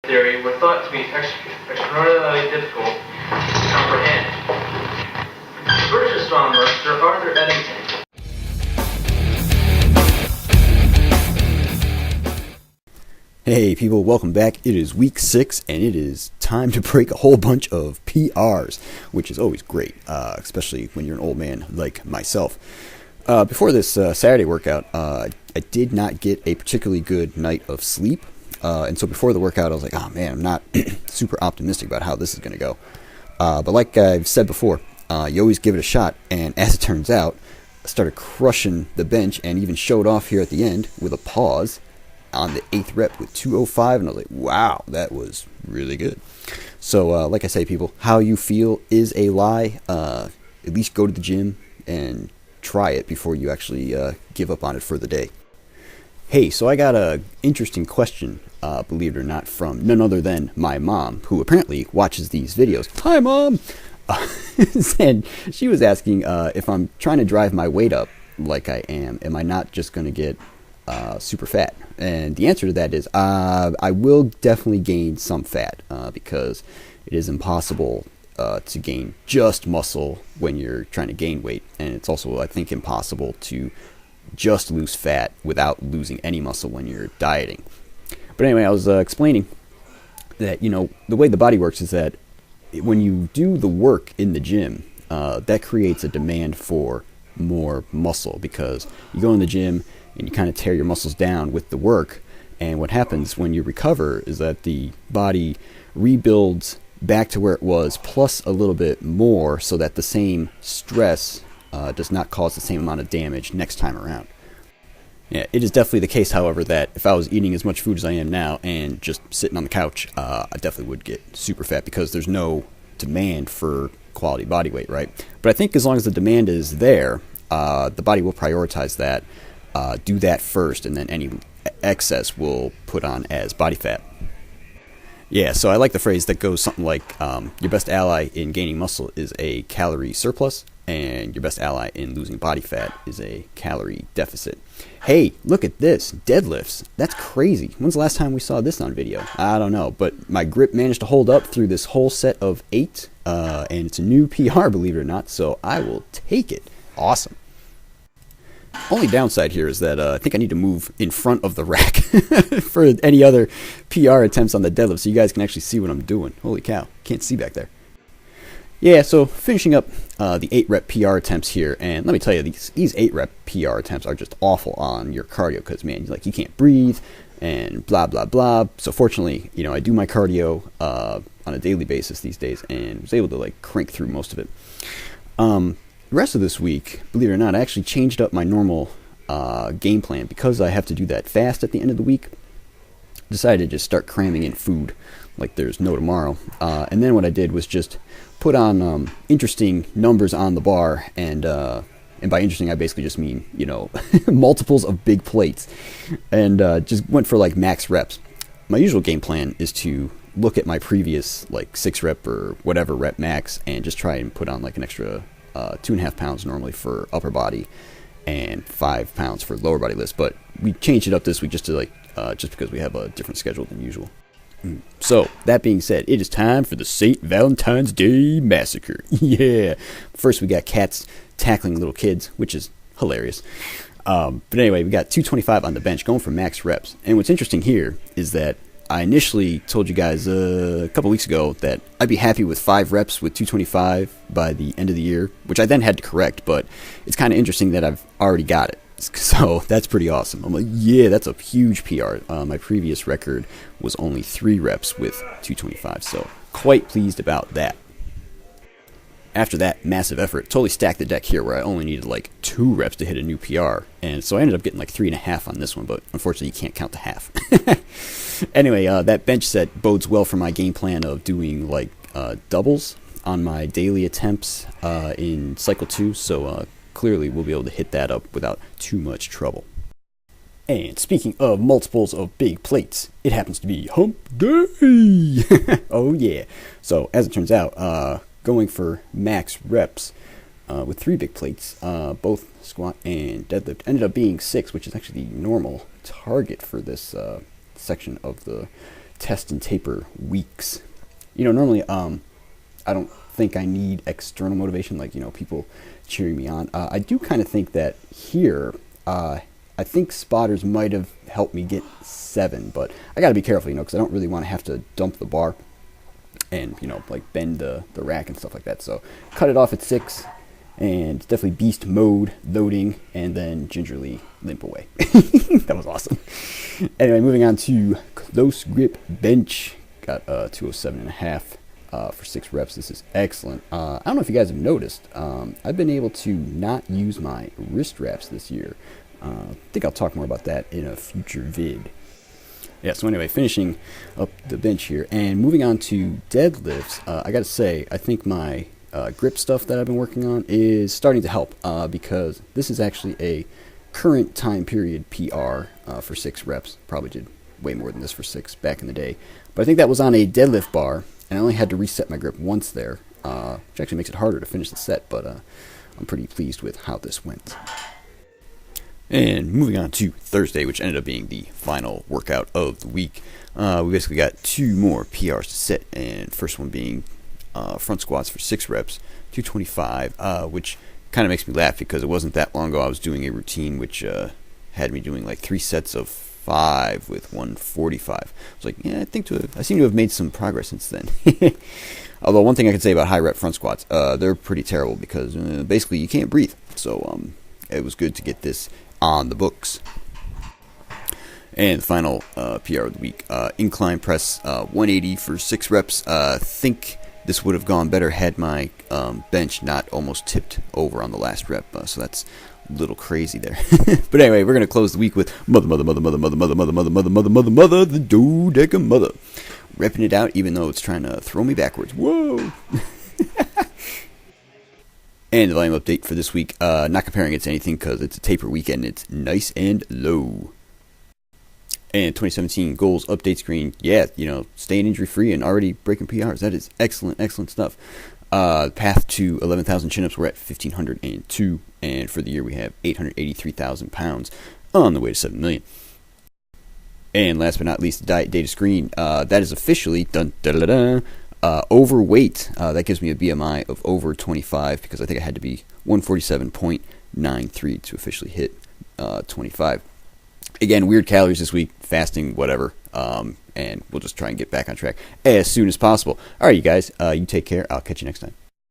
theory were thought to be extraordinarily difficult to comprehend. British astronomer Sir Arthur Eddington. Hey people, welcome back. It is week 6 and it is time to break a whole bunch of PRs, which is always great, especially when you're an old man like myself. Before this Saturday workout, I did not get a particularly good night of sleep. And so before the workout, I was like, oh man, I'm not super optimistic about how this is going to go. But like I've said before, you always give it a shot. And as it turns out, I started crushing the bench and even showed off here at the end with a pause on the 8th rep with 205. And I was like, wow, that was really good. So like I say, people, how you feel is a lie. At least go to the gym and try it before you actually give up on it for the day. Hey, so I got an interesting question, believe it or not, from none other than my mom, who apparently watches these videos. Hi, Mom! And she was asking if I'm trying to drive my weight up like I am I not just going to get super fat? And the answer to that is I will definitely gain some fat because it is impossible to gain just muscle when you're trying to gain weight. And it's also, I think, impossible to just lose fat without losing any muscle when you're dieting. But anyway, I was explaining that, you know, the way the body works is that when you do the work in the gym, that creates a demand for more muscle because you go in the gym and you kind of tear your muscles down with the work. And what happens when you recover is that the body rebuilds back to where it was plus a little bit more so that the same stress does not cause the same amount of damage next time around. Yeah, it is definitely the case, however, that if I was eating as much food as I am now and just sitting on the couch, I definitely would get super fat because there's no demand for quality body weight, right? But I think as long as the demand is there, the body will prioritize that, do that first, and then any excess will put on as body fat. Yeah, so I like the phrase that goes something like, your best ally in gaining muscle is a calorie surplus, and your best ally in losing body fat is a calorie deficit. Hey, look at this, deadlifts. That's crazy. When's the last time we saw this on video? I don't know, but my grip managed to hold up through this whole set of 8, and it's a new PR, believe it or not, so I will take it. Awesome. Only downside here is that I think I need to move in front of the rack for any other PR attempts on the deadlift so you guys can actually see what I'm doing. Holy cow, can't see back there. Yeah, so finishing up the 8 rep PR attempts here, and let me tell you, these 8 rep PR attempts are just awful on your cardio because, man, like you can't breathe and blah, blah, blah. So fortunately, you know, I do my cardio on a daily basis these days and was able to like crank through most of it. The rest of this week, believe it or not, I actually changed up my normal game plan because I have to do that fast at the end of the week. Decided to just start cramming in food like there's no tomorrow. And then what I did was just put on interesting numbers on the bar, and by interesting I basically just mean, you know, multiples of big plates, and just went for like max reps. My usual game plan is to look at my previous like 6 rep or whatever rep max and just try and put on like an extra 2.5 pounds normally for upper body and 5 pounds for lower body lifts, but we changed it up this week just to like just because we have a different schedule than usual. So, that being said, it is time for the St. Valentine's Day Massacre. Yeah. First, we got cats tackling little kids, which is hilarious. But anyway, we got 225 on the bench, going for max reps. And what's interesting here is that I initially told you guys a couple weeks ago that I'd be happy with 5 reps with 225 by the end of the year, which I then had to correct, but it's kind of interesting that I've already got it. So that's pretty awesome. I'm like, yeah, that's a huge PR. My previous record was only 3 reps with 225, so quite pleased about that. After that massive effort, totally stacked the deck here where I only needed like 2 reps to hit a new PR. And so I ended up getting like 3.5 on this one, but unfortunately you can't count the half. Anyway, that bench set bodes well for my game plan of doing like doubles on my daily attempts in cycle 2. So clearly we'll be able to hit that up without too much trouble. And speaking of multiples of big plates, it happens to be hump day. Oh yeah. So as it turns out, going for max reps with 3 big plates, both squat and deadlift, ended up being 6, which is actually the normal target for this section of the test and taper weeks. Normally I don't think I need external motivation, like people cheering me on. I do kind of think that here, I think spotters might have helped me get 7, but I got to be careful, because I don't really want to have to dump the bar and like bend the rack and stuff like that. So cut it off at 6. And definitely beast mode, loading, and then gingerly limp away. That was awesome. Anyway, moving on to close grip bench. Got 207.5 for 6 reps. This is excellent. I don't know if you guys have noticed. I've been able to not use my wrist wraps this year. I think I'll talk more about that in a future vid. Yeah, so anyway, finishing up the bench here. And moving on to deadlifts, I got to say, I think my grip stuff that I've been working on is starting to help because this is actually a current time period PR for 6 reps. Probably did way more than this for 6 back in the day. But I think that was on a deadlift bar, and I only had to reset my grip once there, which actually makes it harder to finish the set, but I'm pretty pleased with how this went. And moving on to Thursday, which ended up being the final workout of the week. We basically got 2 more PRs to set, and first one being front squats for 6 reps, 225, which kind of makes me laugh because it wasn't that long ago I was doing a routine which had me doing like 3 sets of 5 with 145. I was like, yeah, I seem to have made some progress since then. Although one thing I can say about high rep front squats, they're pretty terrible because basically you can't breathe. So it was good to get this on the books. And the final PR of the week, incline press 180 for 6 reps. Think this would have gone better had my bench not almost tipped over on the last rep, so that's a little crazy there. But anyway, we're gonna close the week with mother, the dodeca mother, repping it out even though it's trying to throw me backwards. Whoa! And the volume update for this week, not comparing it to anything because it's a taper weekend. It's nice and low. And 2017 goals update screen, yeah, staying injury free and already breaking PRs. That is excellent, excellent stuff. Path to 11,000 chin-ups, we're at 1,502, and for the year we have 883,000 pounds on the way to 7 million. And last but not least, the diet data screen, that is officially overweight. That gives me a BMI of over 25 because I think I had to be 147.93 to officially hit 25. Again, weird calories this week, fasting, whatever, and we'll just try and get back on track as soon as possible. All right, you guys, you take care. I'll catch you next time.